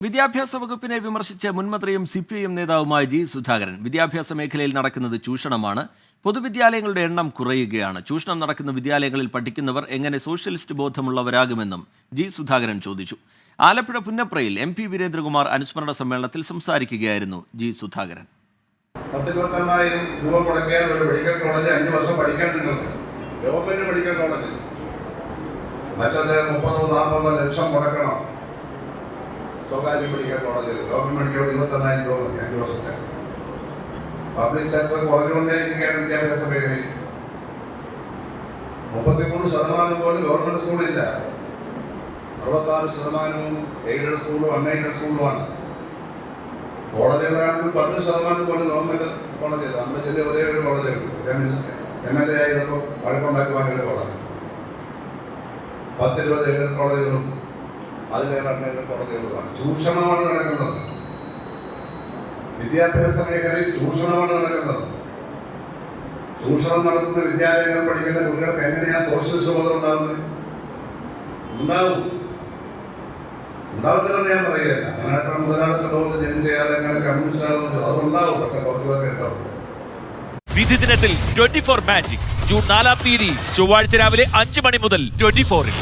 വിദ്യാഭ്യാസ വകുപ്പിനെ വിമർശിച്ച് മുൻമന്ത്രിയും CPIM നേതാവുമായ ജി സുധാകരൻ വിദ്യാഭ്യാസ മേഖലയിൽ നടക്കുന്നത് ചൂഷണമാണ്. പൊതുവിദ്യാലയങ്ങളുടെ എണ്ണം കുറയുകയാണ്. ചൂഷണം നടക്കുന്ന വിദ്യാലയങ്ങളിൽ പഠിക്കുന്നവർ എങ്ങനെ സോഷ്യലിസ്റ്റ് ബോധമുള്ളവരാകുമെന്നും ജി സുധാകരൻ ചോദിച്ചു. ആലപ്പുഴ പുന്നപ്രയിൽ MP വീരേന്ദ്രകുമാർ അനുസ്മരണ സമ്മേളനത്തിൽ സംസാരിക്കുകയായിരുന്നു ജി സുധാകരൻ. 10,000 രൂപ മുടക്കിയാൽ ഒരു മെഡിക്കൽ കോളേജ് 5 വർഷം പഠിക്കാൻ നിങ്ങൾക്ക് ഗവൺമെന്റ് മെഡിക്കൽ കോളേജിൽ മറ്റത് 30-40 ലക്ഷം മുടക്കണം. സ്വകാര്യ മെഡിക്കൽ കോളേജിൽ ഗവൺമെന്റ് മെഡിക്കൽ 21,000 രൂപ 5 വർഷത്തെ പബ്ലിക് സെക്ടർ കുറഞ്ഞുകൊണ്ടേയിരിക്കുകയാണ്. വിദ്യാഭ്യാസ മേഖലയിൽ 33% പോലും ഗവൺമെന്റ് സ്കൂളില്ല. 66% എയ്ഡഡ് സ്കൂളും അൺഎയ്ഡഡ് സ്കൂളുമാണ്. കോളേജുകളാണെങ്കിൽ 10% പോലും ഗവൺമെന്റ് കോളേജ്. നമ്മുടെ ജില്ലയിൽ ഒരേ ഒരു കോളേജ് MLA ആയപ്പോൾ വഴക്കുണ്ടാക്കി വാങ്ങിയ ഒരു കോളേജ്. 10-20 എയ്ഡഡ് കോളേജുകളും അതിലേറെ അൺഎയ്ഡഡ് കോളേജുകളുമാണ്. ചൂഷണമാണ് നടക്കുന്നത്. വിദ്യാഭ്യാസ മേഖലയിൽ ചൂഷണമാണ് നടക്കുന്നത്. ചൂഷണം നടത്തുന്ന വിദ്യാലയങ്ങൾ പഠിക്കുന്ന കുട്ടികൾക്ക് എങ്ങനെയാണ് സോഷ്യലിസ്റ്റ് ബോധം ഉണ്ടാകുന്നത്? ഉണ്ടാവത്തില്ലെന്ന് ഞാൻ പറയുകയല്ല. അങ്ങനെ മുതലാളിത്ത ലോകത്ത് ജനം ചെയ്യാതെ എങ്ങനെ കമ്മ്യൂണിസ്റ്റ് ആകുന്നത് അതുണ്ടാവും. പക്ഷെ കുറച്ചുപേർക്ക് ഉണ്ടാവും. വിധി ദിനത്തിൽ 24 മാജിക് ജൂൺ 4 ചൊവ്വാഴ്ച രാവിലെ 5 മണി മുതൽ 24-ൽ.